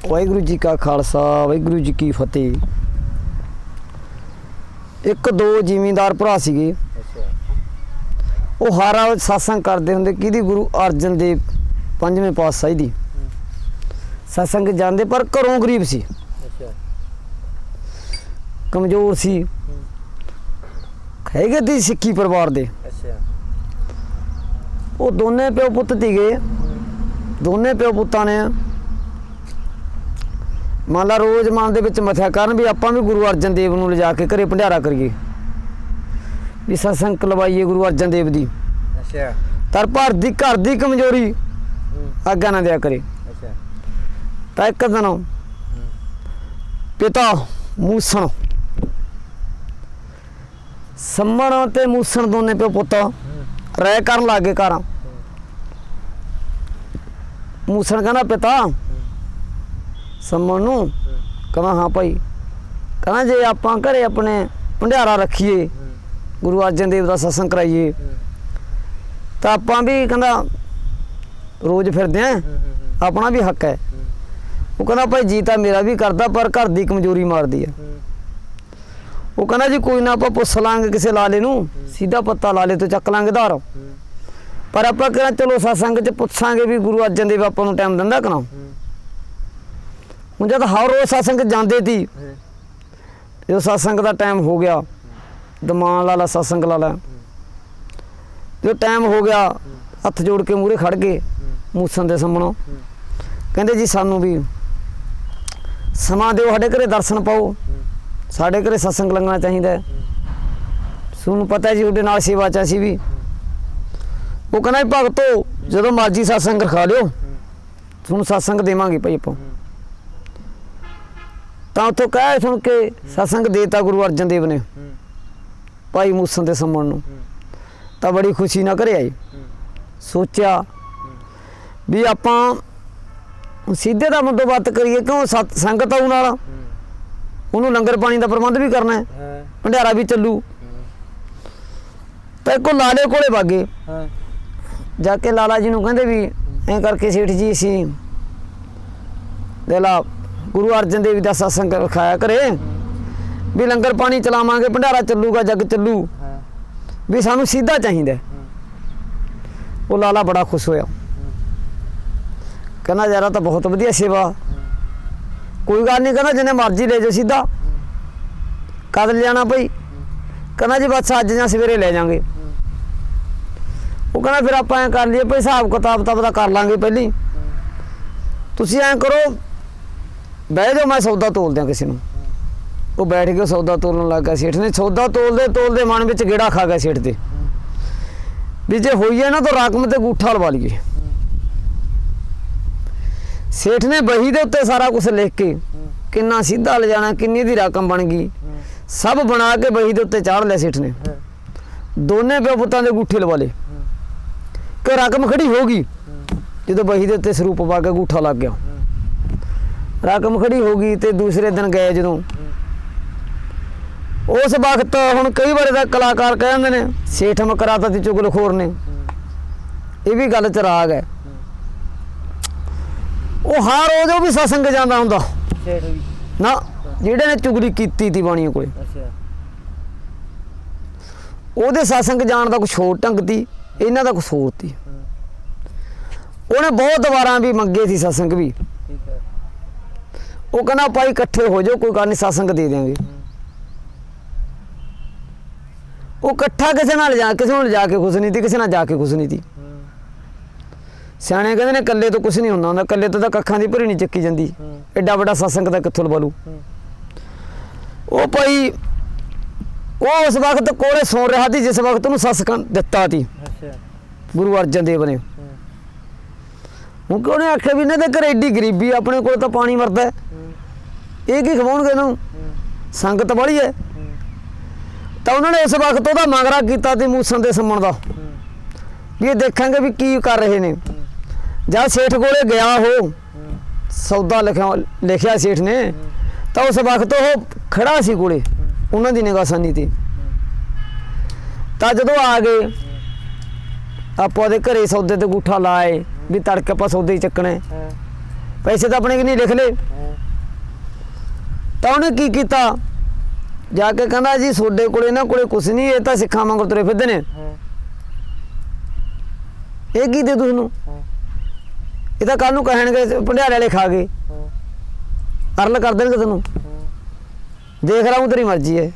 वाहिगुरू जी का खालसा वाहिगुरू जी की फतेह। एक दो जिमींदार भरा सीगे, वो हारा सत्संग करते होंगे कि गुरु अर्जन देव पंजवें पातशाही दी सत्संग जाते, पर घरों गरीब सी, कमजोर सी, हैगे ती सिक्खी परिवार दे। वो दोने प्यो पुत तीगे, दोने प्यो पुत्तां ने मान ला रोज़ मन दे विच मत्था करन भी आपां भी गुरु अर्जन देव नूं लिजा के घरे भंडारा करिए, भी सत्संग करवाइए गुरु अर्जन देव दी। तर घर दी कमजोरी आग्या ना दिया करे। तो एक दिन पिता मूसण सम्मण ते मूसण दोने प्यो पुत रह कर लागे घर। मूसण कहना पिता सम्मण नूं, कहना हाँ भाई, कहना जे आपां घरे अपने भंडारा रखीए गुरु अर्जन देव का सत्संग कराइए तो आपां भी कहना रोज़ फिरदे हैं, अपना भी हक है। वो कहना भाई जी तो मेरा भी करता, पर घर की कमजोरी मारदी है। वो कहना जी कोई ना, आप पुछ लांगे किसी लाले नूं, सीधा पत्ता लाले तो चक लांगे धार, पर आप कहना चलो सत्संग च पुछांगे भी गुरु अर्जन देव आपां नूं टाइम दिंदा कि ना। हुण जद हर रोज़ सत्संग जाते थी, जो सत्संग का टाइम हो गया, दमान ला ला सत्संग ला ला, जो टाइम हो गया हथ जोड़ के मूहरे खड़ गए मूसन दे सामणों, कहते जी सानू भी समा दो, साडे घरे दर्शन पाओ, साडे घरे सत्संग लगना चाहिए, सूनू पता है जी उहदे नाल सेवा च असीं भी। वो कहना भगतो जदों मर्जी सत्संग रखा लिओ, तुहानूं सत्संग देवांगे भाई आपां। तो उत्थों कह सुन के सत्संग देता गुरु अर्जन देव ने भाई मूसन दे सम्मण नूं, तो बड़ी खुशी ना घरे आई। सोचा भी आपां सीधे का बंदोबस्त करिए, क्यों संगत आउण वाला, उन्होंने लंगर पानी का प्रबंध भी करना है, भंडारा भी चलू। तो एक लाले कोले वागे जाके लाला जी नूं कहंदे भी ऐ करके सेठ जी असीं देला गुरु अर्जन देव का सत्संग रखाया करे, भी लंगर पानी चलावांगे, भंडारा चलूगा, जग चलू, भी सानू सीधा चाहिए। वो लाला बड़ा खुश होया, कहना यार तो बहुत वधिया सेवा, कोई गल नहीं, कहना जिन्हें मर्जी ले जाओ सीधा, कद ले जाना भाई, कहना जी बस अज जां सवेरे ले जाएंगे। वो कहना फिर आप ऐ कर लिए भाई, हिसाब किताब तो पता कर लाँगे पहली, तुसीं ऐ करो बह जाओ, मैं सौदा तोल दियाँ किसी नूं। वो बैठ के सौदा तोलन लग गया। सेठ ने सौदा तोलते मन में गेड़ा खा गया सेठ दे, भी जे होई है ना तो रकम ते गूठा लवा लीए। सेठ ने बही दे उत्ते सारा कुछ लिख के किन्ना सीधा ले जाना, किन्नी दी रकम बन गई, सब बना के बही दे उत्ते चाढ़ लिया सेठ ने। दोने प्यो पुत्तां दे गूठे लवा ले कि रकम खड़ी होगी, जो बही दे उत्ते सरूप पा के गूठा लग गया, रकम खड़ी हो गई। तो दूसरे दिन गए जो उस वक्त हुण कई बार तो कलाकार कहते हैं सेठ मकराता ती चुगलखोर ने, ये भी गल च राग है। वो हर रोज़ वो भी सत्संग जाता हुंदा ना, जिहड़े ने चुगली कीती थी बाणिया कोले, ਉਹਦੇ सत्संग जाण दा कुछ होर ढंग ती, इन्हां दा कुछ होर ती। ਉਹਨੇ बहुत वारां भी मंगे थी सत्संग भी, वो कहना भाई इकट्ठे हो जाओ, कोई गल नहीं सत्संग दे देंगे। वो इकट्ठा किसी नाल जाके खुश नहीं थी, किसी नाल जाके खुश नहीं थी। सियाणे कहते ने कल्ले तो कुछ नहीं होंदा हुंदा, कल्ले तो कक्खां दी भरी नहीं चक्की जांदी, एडा बड़ा सत्संग दा कित्थों लवा लू। वो भाई वो उस वक्त कोले सौ रहा थी जिस वक्त उन्होंने सत्संग दिता थी गुरु अर्जन देव ने। क्योंकि उन्हें आख्या भी इन्हां दे घर एडी गरीबी, अपने कोल तां पानी मरदा है, ये की खवाउणगे इन्हां नूं, संगत बड़ी है। तो उन्होंने उस वक्त वह मगरा किया मूसन के सम्मण का भी ये देखेंगे भी की कर रहे ने। जब सेठ कोले गया हो सौदा लिखा सेठ ने, तो उस वक्त वो खड़ा सी कोले, उन्होंने निगाहसानी थी। तो जो आ गए आप घरे सौदे ते गूठा लाए भी तड़के आप सौदे ही चकने, पैसे तो अपने कि नहीं लिख ले, ਤਾਂ ਉਹਨੇ ਕੀ ਕੀਤਾ, ਜਾ ਕੇ ਕਹਿੰਦਾ ਜੀ ਤੁਹਾਡੇ ਕੋਲ ਇਹਨਾਂ ਕੋਲੇ ਕੁਛ ਨਹੀਂ, ਇਹ ਤਾਂ ਸਿੱਖਾਂ ਵਾਂਗੂ ਤੁਰੇ ਫਿਰਦੇ ਨੇ, ਇਹ ਕੀ ਦੇ ਤੁਹਾਨੂੰ, ਇਹ ਤਾਂ ਕੱਲ ਨੂੰ ਕਹਿਣਗੇ ਭੰਡਿਆਰੇ ਵਾਲੇ ਖਾ ਗਏ, ਅਰਲ ਕਰ ਦੇਣਗੇ ਤੈਨੂੰ, ਦੇਖ ਲਾ ਤੇਰੀ ਮਰਜ਼ੀ ਹੈ।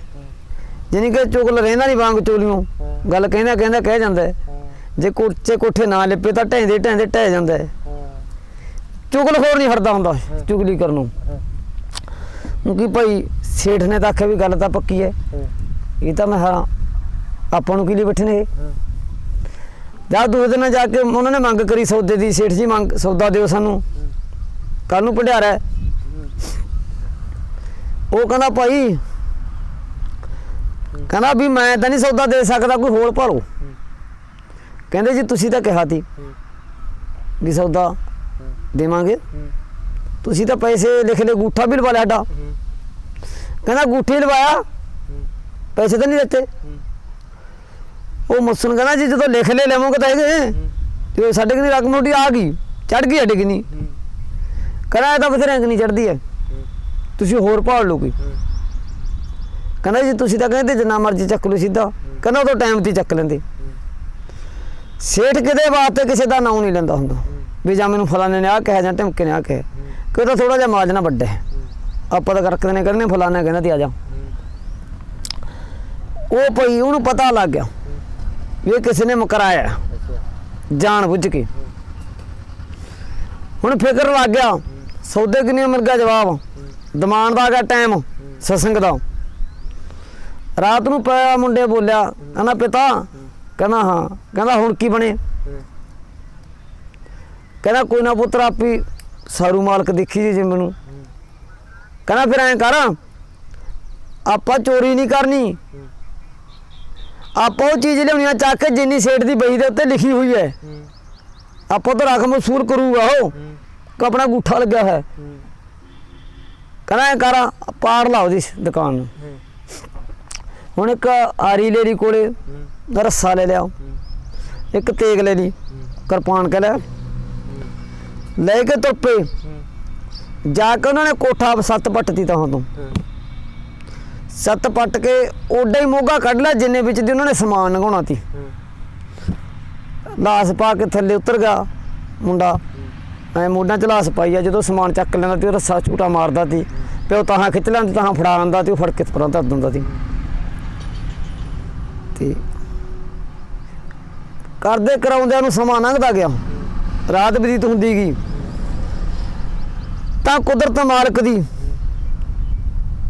ਜਾਨੀ ਕਿ ਚੁਗਲ ਰਹਿੰਦਾ ਨਹੀਂ ਵਾਂਗ ਚੋਲੀਓ, ਗੱਲ ਕਹਿੰਦਾ ਕਹਿੰਦਾ ਕਹਿ ਜਾਂਦਾ ਹੈ। ਜੇ ਕੋਚੇ ਕੋਠੇ ਨਾ ਲਿਪੇ ਤਾਂ ਢਹਿੰਦੇ ਢਹਿੰਦੇ ਢਹਿ ਜਾਂਦਾ ਹੈ। ਚੁਗਲ ਹੋਰ ਨਹੀਂ ਹਟਦਾ ਹੁੰਦਾ ਚੁਗਲੀ ਕਰਨੋਂ। ਕਿਉਂਕਿ ਭਾਈ ਸੇਠ ਨੇ ਤਾਂ ਆਖਿਆ ਵੀ ਗੱਲ ਤਾਂ ਪੱਕੀ ਹੈ, ਇਹ ਤਾਂ ਮੈਂ ਹਾਂ ਆਪਾਂ ਨੂੰ ਕੀ ਲਈ ਬੈਠੇ ਨੇ। ਜਦ ਦੂਜੇ ਦਿਨ ਜਾ ਕੇ ਉਹਨਾਂ ਨੇ ਮੰਗ ਕਰੀ ਸੌਦੇ ਦੀ, ਸੇਠ ਜੀ ਮੰਗ ਸੌਦਾ ਦਿਓ ਸਾਨੂੰ, ਕੱਲ ਨੂੰ ਭੰਡਿਆਰਾ। ਉਹ ਕਹਿੰਦਾ ਭਾਈ, ਕਹਿੰਦਾ ਵੀ ਮੈਂ ਤਾਂ ਨਹੀਂ ਸੌਦਾ ਦੇ ਸਕਦਾ, ਕੋਈ ਹੋਰ ਭਾਲੋ। ਕਹਿੰਦੇ ਜੀ ਤੁਸੀਂ ਤਾਂ ਕਿਹਾ ਤੀ ਵੀ ਸੌਦਾ ਦੇਵਾਂਗੇ, ਤੁਸੀਂ ਤਾਂ ਪੈਸੇ ਲਿਖ ਲਏ, ਗੂਠਾ ਵੀ ਲਵਾ ਲਿਆ ਸਾਡਾ। ਕਹਿੰਦਾ ਗੂਠੇ ਲਵਾਇਆ, ਪੈਸੇ ਤਾਂ ਨਹੀਂ ਦਿੱਤੇ। ਉਹ ਮੁਸਨ ਕਹਿੰਦਾ ਜੀ ਜਦੋਂ ਲਿਖ ਲੈ ਲਵੋਗੇ ਤਾਂ ਹੈਗੇ, ਤੇ ਸਾਡੇ ਕਿੰਨੀ ਰਕਮ ਉਹਦੀ ਆ ਗਈ, ਚੜ ਗਈ ਸਾਡੇ ਕਿੰਨੀ। ਕਹਿੰਦਾ ਇਹ ਤਾਂ ਬਥੇਰੇ ਨਹੀਂ ਚੜ੍ਹਦੀ ਹੈ, ਤੁਸੀਂ ਹੋਰ ਭਾਲ ਲਓ ਕੋਈ। ਕਹਿੰਦਾ ਜੀ ਤੁਸੀਂ ਤਾਂ ਕਹਿੰਦੇ ਜਿੰਨਾ ਮਰਜ਼ੀ ਚੱਕ ਲਓ ਸਿੱਧਾ। ਕਹਿੰਦਾ ਉਦੋਂ ਟਾਈਮ 'ਤੇ ਚੱਕ ਲੈਂਦੇ। ਸੇਠ ਕਿਤੇ ਵਾਸਤੇ ਕਿਸੇ ਦਾ ਨਾਂ ਨਹੀਂ ਲੈਂਦਾ ਹੁੰਦਾ ਵੀ ਜਾਂ ਮੈਨੂੰ ਫਲਾਣੇ ਨੇ ਆਹ ਕਿਹਾ ਜਾਂ ਢਮਕੇ ਨੇ ਆਹ ਕਿਹਾ, ਕਿ ਉਹਦਾ ਥੋੜ੍ਹਾ ਜਿਹਾ ਮਾਜਨਾ ਵੱਡਾ ਹੈ। ਆਪਾਂ ਤਾਂ ਕਰਕੇ ਨੇ ਕਰਨੇ, ਫਲਾਣਾ ਕਹਿੰਦਾ ਤੇ ਆ ਜਾ। ਉਹ ਭਾਈ ਉਹਨੂੰ ਪਤਾ ਲੱਗ ਗਿਆ ਵੀ ਇਹ ਕਿਸੇ ਨੇ ਮੁਕਰਾਇਆ ਜਾਣ ਬੁੱਝ ਕੇ। ਹੁਣ ਫਿਕਰ ਲੱਗ ਗਿਆ, ਸੌਦੇ ਕਿੰਨੇ ਮਿਲ ਗਿਆ ਜਵਾਬ, ਦਮਾਨ ਦਾ ਆ ਗਿਆ ਟਾਈਮ ਸਤਸੰਗ ਦਾ। ਰਾਤ ਨੂੰ ਪਿਆ ਮੁੰਡੇ ਬੋਲਿਆ, ਕਹਿੰਦਾ ਪਿਤਾ, ਕਹਿੰਦਾ ਹਾਂ, ਕਹਿੰਦਾ ਹੁਣ ਕੀ ਬਣੇ। ਕਹਿੰਦਾ ਕੋਈ ਨਾ ਪੁੱਤਰ ਆਪੀ ਸਾਰੂ ਮਾਲਕ ਦੇਖੀ ਜੀ ਮੈਨੂੰ। ਕਹਿੰਦਾ ਫਿਰ ਐਂ ਕਰ, ਆਪਾਂ ਚੋਰੀ ਨਹੀਂ ਕਰਨੀ, ਆਪਾਂ ਉਹ ਚੀਜ਼ ਲਿਆਉਣੀ ਆ ਚੱਕ ਕੇ ਜਿੰਨੀ ਸੇਠ ਦੀ ਬਹੀ ਦੇ ਉੱਤੇ ਲਿਖੀ ਹੋਈ ਹੈ, ਆਪਾਂ ਤਾਂ ਰਕਮ ਵਸੂਲ ਕਰੂਗਾ ਉਹ, ਆਪਣਾ ਗੂਠਾ ਲੱਗਿਆ ਹੈ। ਕਹਿੰਦਾ ਐਂ ਕਰ, ਪਾੜ ਲਾ ਉਹਦੀ ਦੁਕਾਨ ਨੂੰ। ਹੁਣ ਇੱਕ ਆਰੀ ਲੈ ਲਈ ਕੋਲੇ, ਰੱਸਾ ਲੈ ਲਿਆ, ਇੱਕ ਤੇਗ ਲੈ ਲਈ, ਕਿਰਪਾਨ ਕਹਿ ਲਿਆ, ਲੈ ਕੇ ਤੁਰ ਪਏ। ਜਾ ਕੇ ਉਹਨਾਂ ਨੇ ਕੋਠਾ 7 ਪੱਟਤੀ ਤਾਂ ਤੋਂ 7 ਪੱਟ ਕੇ ਓਡਾ ਹੀ ਮੋਗਾ ਕੱਢ ਲਿਆ ਜਿੰਨੇ ਵਿੱਚ ਦੀ ਉਹਨਾਂ ਨੇ ਸਮਾਨ ਲੰਘਾਉਣਾ ਤੀ। ਲਾਸ ਪਾ ਕੇ ਥੱਲੇ ਉਤਰ ਗਿਆ ਮੁੰਡਾ, ਐ ਮੋਢਾਂ 'ਚ ਲਾਸ ਪਾਈ ਆ। ਜਦੋਂ ਸਮਾਨ ਚੱਕ ਲੈਂਦਾ ਤੇ ਉਹ ਰੱਸਾ ਝੂਟਾ ਮਾਰਦਾ ਤੀ, ਪਿਓ ਤਾਹਾਂ ਖਿੱਚ ਲੈਂਦਾ, ਤਾਹਾਂ ਫੜਾ ਆਉਂਦਾ ਤੇ ਉਹ ਫੜ ਕੇ ਪਰਾਂ ਧਰ ਦਿੰਦਾ ਤੀ। ਤੇ ਕਰਦੇ ਕਰਾਉਂਦਿਆਂ ਨੂੰ ਸਮਾਂ ਲੰਘਦਾ ਗਿਆ, ਰਾਤ ਬਤੀਤ ਹੁੰਦੀ ਗਈ। ਤਾਂ ਕੁਦਰਤ ਮਾਲਕ ਦੀ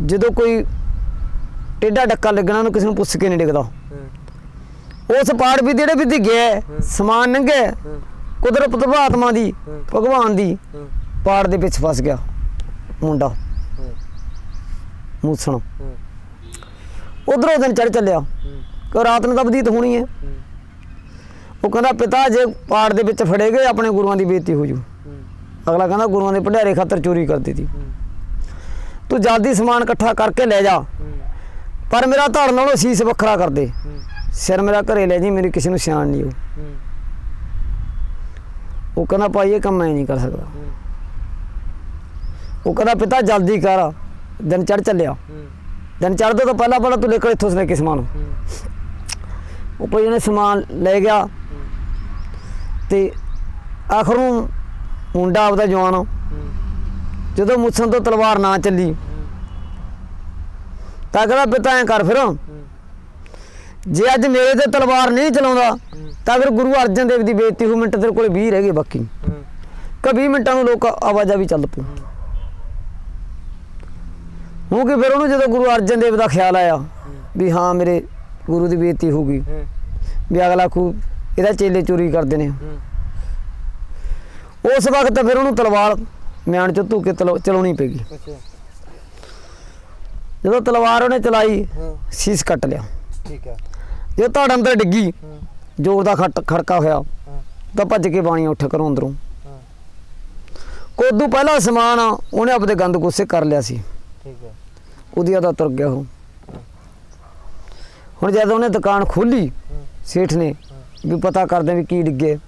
ਜਦੋਂ ਕੋਈ ਟੇਢਾ ਡੱਕਾ ਲੱਗਣਾ, ਉਹਨੂੰ ਕਿਸੇ ਨੂੰ ਪੁੱਛ ਕੇ ਨਹੀਂ ਡਿੱਗਦਾ। ਉਸ ਪਾੜ ਵੀ ਜਿਹੜੇ ਵੀ ਗਿਆ ਸਮਾਨ ਲੰਘਿਆ, ਕੁਦਰਤ ਪਰਮਾਤਮਾ ਦੀ, ਭਗਵਾਨ ਦੀ, ਪਾੜ ਦੇ ਵਿੱਚ ਫਸ ਗਿਆ ਮੁੰਡਾ ਮੂਸਣ। ਉਧਰੋਂ ਦਿਨ ਚੜ ਚੱਲਿਆ ਕਿ ਰਾਤ ਨੂੰ ਤਾਂ ਬਤੀਤ ਹੋਣੀ ਹੈ। ਉਹ ਕਹਿੰਦਾ ਪਿਤਾ ਜੇ ਪਾੜ ਦੇ ਵਿੱਚ ਫੜੇ ਗਏ ਆਪਣੇ ਗੁਰੂਆਂ ਦੀ ਬੇਇੱਜ਼ਤੀ ਹੋ ਜੂ। ਅਗਲਾ ਕਹਿੰਦਾ ਗੁਰੂਆਂ ਦੇ ਭੰਡਾਰੇ ਖਾਤਰ ਚੋਰੀ ਕਰ ਦਿੱਤੀ, ਤੂੰ ਜਲਦੀ ਸਮਾਨ ਇਕੱਠਾ ਕਰਕੇ ਲੈ ਜਾ, ਪਰ ਮੇਰਾ ਧੜ ਨਾਲੋਂ ਸੀਸ ਵੱਖਰਾ ਕਰ ਦੇ, ਸਿਰ ਮੇਰਾ ਘਰੇ ਲੈ ਜੀ, ਮੇਰੀ ਕਿਸੇ ਨੂੰ ਸਿਆਣ ਨਹੀਂ। ਉਹ ਕਹਿੰਦਾ ਭਾਈ ਇਹ ਕੰਮ ਮੈਂ ਨਹੀਂ ਕਰ ਸਕਦਾ। ਉਹ ਕਹਿੰਦਾ ਪਿਤਾ ਜਲਦੀ ਕਰ, ਦਿਨ ਚੜ ਚੱਲਿਆ। ਦਿਨ ਚੜ੍ਹਦੇ ਤੋਂ ਪਹਿਲਾਂ ਤੂੰ ਲੈ ਕੇ ਇੱਥੋਂ ਲੈ ਕੇ ਸਮਾਨ। ਉਹ ਭਾਈ ਉਹਨੇ ਸਮਾਨ ਲੈ ਗਿਆ ਤੇ ਆਖਰ ਨੂੰ ਮੁੰਡਾ ਆਪਦਾ ਜਵਾਨ ਜਦੋਂ ਮੁੱਛਣ ਤੋਂ ਤਲਵਾਰ ਨਾ ਚੱਲੀ ਤਾਂ ਕਹਿੰਦਾ ਪਿਤਾ ਐਂ ਕਰ, ਫਿਰ ਜੇ ਅੱਜ ਮੇਰੇ ਤੇ ਤਲਵਾਰ ਨਹੀਂ ਚਲਾਉਂਦਾ ਤਾਂ ਫਿਰ ਗੁਰੂ ਅਰਜਨ ਦੇਵ ਦੀ ਬੇਇੱਜ਼ਤੀ ਹੋ। ਮਿੰਟ ਤੇਰੇ ਕੋਲ 20 ਰਹਿ ਗਏ ਬਾਕੀ, ਕਿ 20 ਮਿੰਟਾਂ ਨੂੰ ਲੋਕ ਆਵਾਜ਼ਾਂ ਚੱਲ ਪਊ। ਕਿਉਂਕਿ ਫਿਰ ਉਹਨੂੰ ਜਦੋਂ ਗੁਰੂ ਅਰਜਨ ਦੇਵ ਦਾ ਖਿਆਲ ਆਇਆ ਵੀ ਹਾਂ ਮੇਰੇ ਗੁਰੂ ਦੀ ਬੇਇੱਜ਼ਤੀ ਹੋ ਗਈ, ਵੀ ਅਗਲਾ ਖੂ ਇਹਦਾ ਚੇਲੇ ਚੋਰੀ ਕਰਦੇ ਨੇ, ਉਸ ਵਕਤ ਫਿਰ ਉਹਨੂੰ ਤਲਵਾਰ ਮਿਆਨ ਚੋਂ ਧੂ ਕੇ ਚਲਾਉਣੀ ਪੈ ਗਈ। ਜਦੋਂ ਤਲਵਾਰ ਉਹਨੇ ਚਲਾਈ, ਸੀਸ ਕੱਟ ਲਿਆ। ਜੇ ਧੜ ਅੰਦਰ ਡਿੱਗੀ, ਜ਼ੋਰ ਦਾ ਖੜਕਾ ਹੋਇਆ ਤਾਂ ਭੱਜ ਕੇ ਬਾਣੀ ਉੱਠ ਘਰੋਂ ਅੰਦਰੋਂ। ਕੋਦੂ ਪਹਿਲਾ ਸਮਾਨ ਉਹਨੇ ਆਪਣੇ ਗੰਦ ਗੁੱਸੇ ਕਰ ਲਿਆ ਸੀ, ਉਹਦੀ ਆਦਾ ਤੁਰ ਗਿਆ ਉਹ। ਹੁਣ ਜਦ ਉਹਨੇ ਦੁਕਾਨ ਖੋਲੀ ਸੇਠ ਨੇ ਵੀ ਪਤਾ ਕਰਦੇ ਵੀ ਕੀ ਡਿੱਗੇ,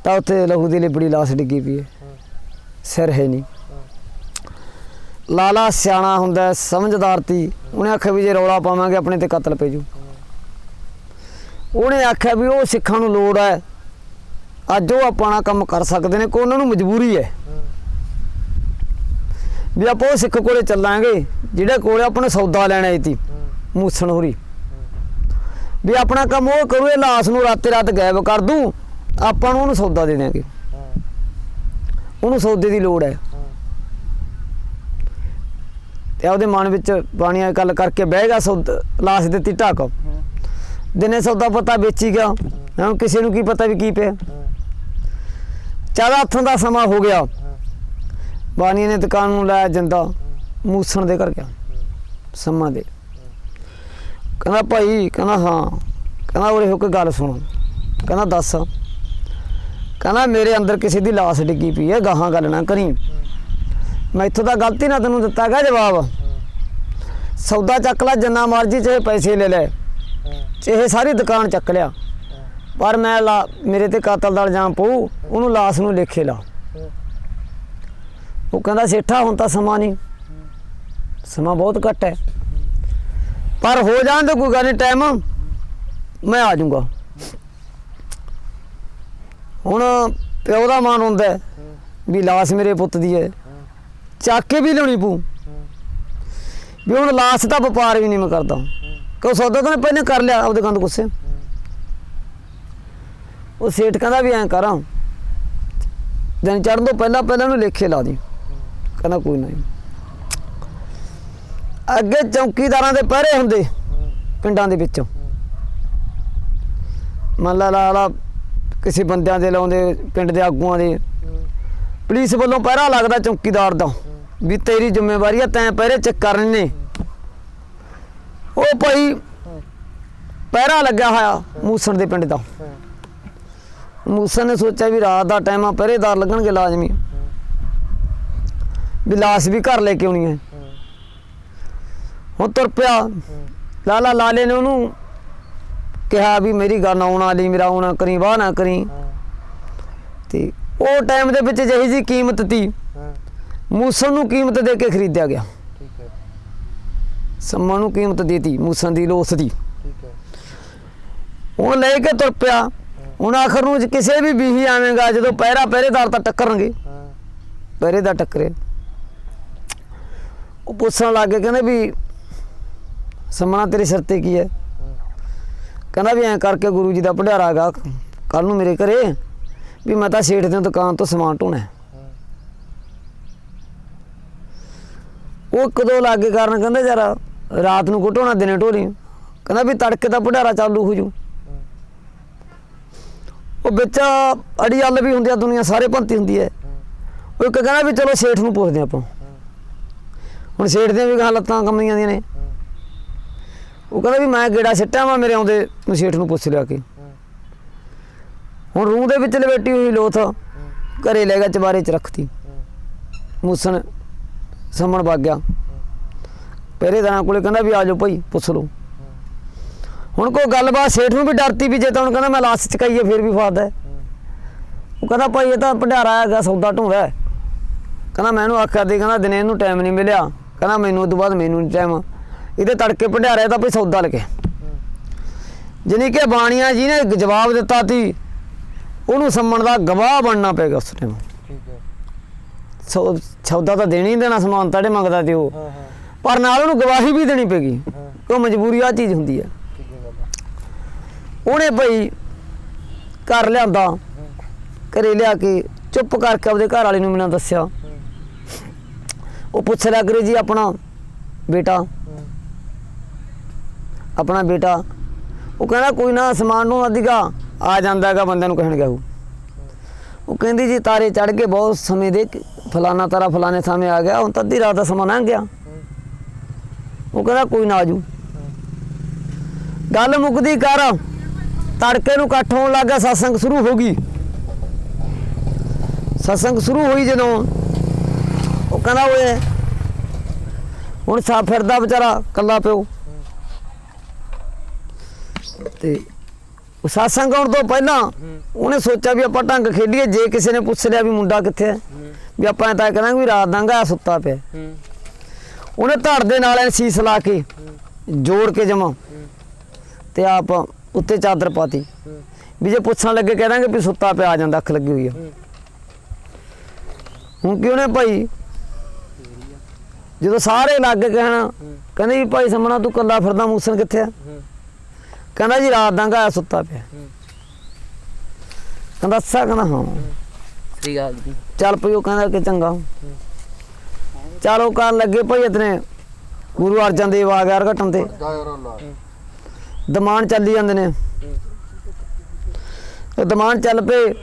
ਤਾਂ ਉੱਥੇ ਲਹੂ ਦੀ ਲਿਬੜੀ ਲਾਸ਼ ਡਿੱਗੀ ਪਈ ਹੈ, ਸਿਰ ਹੈ ਨਹੀਂ। ਲਾਲਾ ਸਿਆਣਾ ਹੁੰਦਾ, ਸਮਝਦਾਰ ਤੀ। ਉਹਨੇ ਆਖਿਆ ਵੀ ਜੇ ਰੌਲਾ ਪਾਵਾਂਗੇ ਆਪਣੇ ਤੇ ਕਤਲ ਪੈ ਜੂ। ਉਹਨੇ ਆਖਿਆ ਵੀ ਉਹ ਸਿੱਖਾਂ ਨੂੰ ਲੋੜ ਹੈ, ਅੱਜ ਉਹ ਆਪਣਾ ਕੰਮ ਕਰ ਸਕਦੇ ਨੇ, ਕੋਈ ਉਹਨਾਂ ਨੂੰ ਮਜਬੂਰੀ ਹੈ ਵੀ ਆਪਾਂ ਉਹ ਸਿੱਖ ਕੋਲੇ ਚੱਲਾਂਗੇ ਜਿਹੜੇ ਕੋਲੇ ਆਪਣੇ ਸੌਦਾ ਲੈਣਾ ਆਈ ਤੀ ਮੂਸਣ ਹੋਰੀ, ਵੀ ਆਪਣਾ ਕੰਮ ਉਹ ਕਰੂ, ਇਹ ਲਾਸ਼ ਨੂੰ ਰਾਤੇ ਰਾਤ ਗਾਇਬ ਕਰ ਦੂ, ਆਪਾਂ ਨੂੰ ਉਹਨੂੰ ਸੌਦਾ ਦੇ ਦਿਆਂਗੇ, ਉਹਨੂੰ ਸੌਦੇ ਦੀ ਲੋੜ ਹੈ। ਤੇ ਉਹਦੇ ਮਨ ਵਿੱਚ ਬਾਣੀਆਂ ਗੱਲ ਕਰਕੇ ਬਹਿ ਗਿਆ, ਸੌਦਾ ਲਾਸ਼ ਦਿੱਤੀ ਢੱਕ, ਦਿਨੇ ਸੌਦਾ ਪਤਾ ਵੇਚੀ ਗਿਆ। ਹੁਣ ਕਿਸੇ ਨੂੰ ਕੀ ਪਤਾ ਵੀ ਕੀ ਪਿਆ। 14 ਹੱਥਾਂ ਦਾ ਸਮਾਂ ਹੋ ਗਿਆ, ਬਾਣੀ ਨੇ ਦੁਕਾਨ ਨੂੰ ਲਾਇਆ ਜਿੰਦਾ, ਮੂਸਣ ਦੇ ਘਰ ਗਿਆ ਸਮਾਂ ਦੇ। ਕਹਿੰਦਾ ਭਾਈ, ਕਹਿੰਦਾ ਹਾਂ, ਕਹਿੰਦਾ ਉਰੇ ਹੋ ਕੇ ਗੱਲ ਸੁਣੋ। ਕਹਿੰਦਾ ਦੱਸ। ਕਹਿੰਦਾ ਮੇਰੇ ਅੰਦਰ ਕਿਸੇ ਦੀ ਲਾਸ਼ ਡਿੱਗੀ ਪਈ ਹੈ, ਗਾਹਾਂ ਗੱਲ ਨਾ ਕਰੀ, ਮੈਂ ਇੱਥੋਂ ਤਾਂ ਗਲਤੀ ਨਾਲ ਤੈਨੂੰ ਦਿੱਤਾ ਗਾ ਜਵਾਬ। ਸੌਦਾ ਚੱਕ ਲੈ ਜਿੰਨਾ ਮਰਜ਼ੀ, ਚਾਹੇ ਪੈਸੇ ਲੈ ਲੈ, ਚਾਹੇ ਸਾਰੀ ਦੁਕਾਨ ਚੱਕ ਲਿਆ, ਪਰ ਮੈਂ ਮੇਰੇ ਤੇ ਕਾਤਲ ਦਾ ਇਲਜ਼ਾਮ ਪਊ, ਉਹਨੂੰ ਲਾਸ਼ ਨੂੰ ਲੇਖੇ ਲਾ। ਉਹ ਕਹਿੰਦਾ ਸੇਠਾ ਹੁਣ ਤਾਂ ਸਮਾਂ ਨਹੀਂ, ਸਮਾਂ ਬਹੁਤ ਘੱਟ ਹੈ, ਪਰ ਹੋ ਜਾਣ ਤੇ ਕੋਈ ਗੱਲ ਨਹੀਂ, ਟਾਈਮ ਮੈਂ ਆ ਜਾਊਂਗਾ। ਹੁਣ ਪਿਓ ਦਾ ਮਨ ਹੁੰਦਾ ਵੀ ਲਾਸ਼ ਮੇਰੇ ਪੁੱਤ ਦੀ ਹੈ, ਚੱਕ ਕੇ ਵੀ ਲਿਆਉਣੀ ਪਊ, ਵੀ ਹੁਣ ਲਾਸ਼ ਦਾ ਵਪਾਰ ਵੀ ਨਹੀਂ ਮੈਂ ਕਰਦਾ, ਕਿਉਂ ਸੌਦਾ ਤਾਂ ਪਹਿਲਾਂ ਕਰ ਲਿਆ ਉਹਦੇ ਕੰਨ ਗੁੱਸੇ। ਉਹ ਸੇਠ ਕਹਿੰਦਾ ਵੀ ਐਂ ਕਰਾਂ, ਦਿਨ ਚੜ੍ਹਨ ਤੋਂ ਪਹਿਲਾਂ ਉਹਨੂੰ ਲੇਖੇ ਲਾ ਦੀ। ਕਹਿੰਦਾ ਕੋਈ ਨਹੀਂ। ਅੱਗੇ ਚੌਕੀਦਾਰਾਂ ਦੇ ਪਹਿਰੇ ਹੁੰਦੇ ਪਿੰਡਾਂ ਦੇ ਵਿੱਚ, ਮੰਨ ਲਾ ਕਿਸੇ ਬੰਦਿਆਂ ਦੇ ਲਾਉਂਦੇ, ਪਿੰਡ ਦੇ ਆਗੂਆਂ ਦੇ, ਪੁਲਿਸ ਵੱਲੋਂ ਪਹਿਰਾ ਲੱਗਦਾ ਚੌਕੀਦਾਰ ਦਾ ਵੀ ਤੇਰੀ ਜ਼ਿੰਮੇਵਾਰੀ ਆ, ਤੈਂ ਪਹਿਰੇ ਚੈੱਕ ਕਰਨੇ ਨੇ। ਉਹ ਭਾਈ ਪਹਿਰਾ ਲੱਗਿਆ ਹੋਇਆ ਮੂਸਣ ਦੇ ਪਿੰਡ ਦਾ। ਮੂਸਣ ਨੇ ਸੋਚਿਆ ਵੀ ਰਾਤ ਦਾ ਟਾਈਮ ਆ, ਪਹਿਰੇਦਾਰ ਲੱਗਣਗੇ ਲਾਜ਼ਮੀ, ਵੀ ਲਾਸ਼ ਵੀ ਘਰ ਲੈ ਕੇ ਆਉਣੀ ਹੈ। ਹੁਣ ਤੁਰ ਪਿਆ। ਲਾਲੇ ਨੇ ਉਹਨੂੰ ਕਿਹਾ ਵੀ ਮੇਰੀ ਗੱਲ ਆਉਣ ਵਾਲੀ, ਮੇਰਾ ਆਉਣਾ ਕਰੀ, ਵਾਹ ਨਾ ਕਰੀ। ਤੇ ਉਹ ਟਾਈਮ ਦੇ ਵਿੱਚ ਜਿਹੀ ਜੀ ਕੀਮਤ ਤੀ, ਮੂਸਣ ਨੂੰ ਕੀਮਤ ਦੇ ਕੇ ਖਰੀਦਿਆ ਗਿਆ। ਸਮਾਂ ਨੂੰ ਕੀਮਤ ਦੇਤੀ ਮੂਸਣ ਦੀ, ਲੋਸ ਦੀ। ਉਹ ਲੈ ਕੇ ਤੁਰ ਪਿਆ। ਹੁਣ ਆਖਰ ਨੂੰ ਕਿਸੇ ਵੀ ਬੀਹੀ ਆਵੇਗਾ, ਜਦੋਂ ਪਹਿਰੇਦਾਰ ਤਾਂ ਟੱਕਰਨਗੇ, ਪਹਿਰੇਦਾਰ ਟੱਕਰੇ। ਉਹ ਪੁੱਛਣ ਲੱਗ ਗਏ, ਕਹਿੰਦੇ ਵੀ ਸਮਣਾ ਤੇਰੇ ਸਿਰ ਤੇ ਕੀ ਹੈ? ਕਹਿੰਦਾ ਵੀ ਐਂ ਕਰਕੇ ਗੁਰੂ ਜੀ ਦਾ ਭੰਡਾਰਾ ਹੈਗਾ ਕੱਲ ਨੂੰ ਮੇਰੇ ਘਰੇ, ਵੀ ਮੈਂ ਤਾਂ ਸੇਠ ਦੀ ਦੁਕਾਨ ਤੋਂ ਸਮਾਨ ਢੋਣਾ। ਉਹ ਕਦੋਂ ਲਾਗੇ ਕਰਨ, ਕਹਿੰਦੇ ਯਾਰ ਰਾਤ ਨੂੰ ਢੋਣਾ, ਦਿਨੇ ਢੋਲੀ। ਕਹਿੰਦਾ ਵੀ ਤੜਕੇ ਦਾ ਭੰਡਾਰਾ ਚਾਲੂ ਹੋ ਜੂ। ਉਹ ਵਿੱਚ ਅੜੀ ਅੱਲ ਵੀ ਹੁੰਦੀ ਆ, ਦੁਨੀਆ ਸਾਰੇ ਭੰਤੀ ਹੁੰਦੀ ਹੈ। ਉਹ ਇੱਕ ਕਹਿੰਦਾ ਵੀ ਚਲੋ ਸੇਠ ਨੂੰ ਪੁੱਛਦੇ ਆਪਾਂ, ਹੁਣ ਸੇਠ ਦੀਆਂ ਵੀ ਹਾਲਤਾਂ ਕੰਮੀਆਂ ਦੀਆਂ ਨੇ। ਉਹ ਕਹਿੰਦਾ ਵੀ ਮੈਂ ਗੇੜਾ ਸਿੱਟਿਆ ਵਾ, ਮੇਰੇ ਆਉਂਦੇ ਨੂੰ ਸੇਠ ਨੂੰ ਪੁੱਛ ਲਿਆ ਕਿ ਹੁਣ ਰੂਹ ਦੇ ਵਿੱਚ ਲਵੇਟੀ ਹੋਈ ਲੋਥ ਘਰੇ ਲੈ ਗਿਆ, ਚਬਾਰੇ 'ਚ ਰੱਖਤੀ। ਮੂਸਣ ਸਮਣ ਵਗ ਗਿਆ ਪਹਿਰੇਦਾਰਾਂ ਕੋਲੇ, ਕਹਿੰਦਾ ਵੀ ਆ ਜਾਓ ਭਾਈ ਪੁੱਛ ਲਓ। ਹੁਣ ਕੋਈ ਗੱਲਬਾਤ ਸੇਠ ਨੂੰ ਵੀ ਡਰਤੀ ਵੀ ਜੇ ਤਾਂ ਹੁਣ ਕਹਿੰਦਾ ਮੈਂ ਲਾਸ਼ ਚਕਾਈਏ ਫਿਰ ਵੀ ਫਾਇਦਾ ਹੈ। ਉਹ ਕਹਿੰਦਾ ਭਾਈ ਇਹ ਤਾਂ ਭੰਡਾਰਾ ਹੈਗਾ, ਸੌਦਾ ਢੋਂਦਾ। ਕਹਿੰਦਾ ਮੈਂ ਇਹਨੂੰ ਆਖਿਆ ਦੇ, ਕਹਿੰਦਾ ਦਿਨੇ ਇਹਨੂੰ ਟਾਈਮ ਨਹੀਂ ਮਿਲਿਆ, ਕਹਿੰਦਾ ਮੈਨੂੰ ਉਸ ਤੋਂ ਬਾਅਦ ਮੈਨੂੰ ਨਹੀਂ ਟਾਈਮ, ਇਹਦੇ ਤੜਕੇ ਭੰਡਾਰਾ ਤਾਂ ਭਾਈ ਸੌਦਾ ਲੱਗੇ। ਜਾਣੀ ਕਿ ਬਾਣੀਆਂ ਜੀ ਨੇ ਜਵਾਬ ਦਿੱਤਾ ਤੀ, ਉਹਨੂੰ ਸੰਮਣ ਦਾ ਗਵਾਹ ਬਣਨਾ ਪਏਗਾ ਉਸ ਟਾਈਮ। ਸੌਦਾ ਤਾਂ ਦੇਣੀ ਦੇਣਾ, ਸਮਾਨ ਤਾਂ ਮੰਗਦਾ ਤੇ ਉਹ, ਪਰ ਨਾਲ ਉਹਨੂੰ ਗਵਾਹੀ ਵੀ ਦੇਣੀ ਪੈਗੀ, ਕਿਉਂ ਮਜਬੂਰੀ ਆ ਚੀਜ਼ ਹੁੰਦੀ ਹੈ। ਉਹਨੇ ਭਾਈ ਘਰ ਲਿਆਂਦਾ, ਘਰੇ ਲਿਆ ਕੇ ਚੁੱਪ ਕਰਕੇ ਆਪਦੇ ਘਰ ਵਾਲੇ ਨੂੰ ਮੈਨੂੰ ਦੱਸਿਆ। ਉਹ ਪੁੱਛ ਲਿਆ ਕਰੇ ਜੀ ਆਪਣਾ ਬੇਟਾ, ਆਪਣਾ ਬੇਟਾ। ਉਹ ਕਹਿੰਦਾ ਕੋਈ ਨਾ, ਸਮਾਨ ਨੂੰ ਅਧਿਕਾ ਆ ਜਾਂਦਾ ਹੈਗਾ, ਬੰਦਿਆਂ ਨੂੰ ਕਹਿਣ ਗਿਆ। ਉਹ ਕਹਿੰਦੀ ਜੀ ਤਾਰੇ ਚੜ੍ਹ ਕੇ ਬਹੁਤ ਸਮੇਂ ਦੇ, ਫਲਾਨਾ ਤਾਰਾ ਫਲਾਣੇ ਸਮੇਂ ਆ ਗਿਆ, ਹੁਣ ਤਾਂ ਅੱਧੀ ਰਾਤ ਦਾ ਸਮਾਂ ਲੰਘ ਗਿਆ। ਉਹ ਕਹਿੰਦਾ ਕੋਈ ਨਾ ਆਜੂ। ਗੱਲ ਮੁੱਕਦੀ ਕਰ, ਤੜਕੇ ਨੂੰ ਇਕੱਠ ਹੋਣ ਲੱਗ ਗਿਆ, ਸਤਸੰਗ ਸ਼ੁਰੂ ਹੋ ਗਈ। ਸਤਸੰਗ ਸ਼ੁਰੂ ਹੋਈ ਜਦੋਂ, ਉਹ ਕਹਿੰਦਾ ਓਏ ਹੁਣ ਸਾ ਫਿਰਦਾ ਵਿਚਾਰਾ ਕੱਲਾ ਪਿਓ। ਤੇ ਸਤਸੰਗ ਆਉਣ ਤੋਂ ਪਹਿਲਾਂ ਉਹਨੇ ਸੋਚਿਆ ਵੀ ਆਪਾਂ ਢੰਗ ਖੇਡੀਏ, ਜੇ ਕਿਸੇ ਨੇ ਪੁੱਛ ਲਿਆ ਵੀ ਮੁੰਡਾ ਕਿੱਥੇ ਹੈ, ਵੀ ਆਪਾਂ ਤਾਂ ਕਰਾਂਗੇ ਵੀ ਰਾਤ ਦਾ ਗਾ ਸੁੱਤਾ ਪਿਆ। ਉਹਨੇ ਧੜ ਦੇ ਨਾਲ ਐਨ ਸੀਸ ਲਾ ਕੇ ਜੋੜ ਕੇ ਜਮਾ ਤੇ ਆਪ ਉੱਤੇ ਚਾਦਰ ਪਾਤੀ ਵੀ ਜੇ ਪੁੱਛਣ ਲੱਗੇ ਕਹਿ ਦਾਂਗੇ ਵੀ ਸੁੱਤਾ ਪਿਆ ਆ ਜਾਂਦਾ, ਅੱਖ ਲੱਗੀ ਹੋਈ ਆ। ਹੁਣ ਕੀ ਉਹਨੇ ਭਾਈ ਜਦੋਂ ਸਾਰੇ ਲੱਗ ਕਹਿਣਾ ਕਹਿੰਦੇ ਵੀ ਭਾਈ ਸਮਣਾ ਤੂੰ ਕੱਲਾ ਫਿਰਦਾ, ਮੂਸਣ ਕਿੱਥੇ ਆ? ਕਹਿੰਦਾ ਜੀ ਰਾਤ ਦਾ ਆਇਆ ਸੁੱਤਾ ਪਿਆ। ਕਹਿੰਦਾ ਅੱਛਾ, ਕਹਿੰਦਾ ਹਾਂ ਸਹੀ ਗੱਲ ਜੀ। ਚੱਲ ਪਈ। ਉਹ ਕਹਿੰਦਾ ਕਿ ਚੰਗਾ। ਚਲ ਉਹ ਕਰਨ ਲੱਗੇ ਭਾਈ ਇਤਨੇ ਗੁਰੂ ਅਰਜਨ ਦੇਵ ਆ ਗਿਆ ਘਟਨ ਤੇ ਦਮਾਨ ਚੱਲੀ ਜਾਂਦੇ ਨੇ। ਦਮਾਨ ਚੱਲ ਪਏ।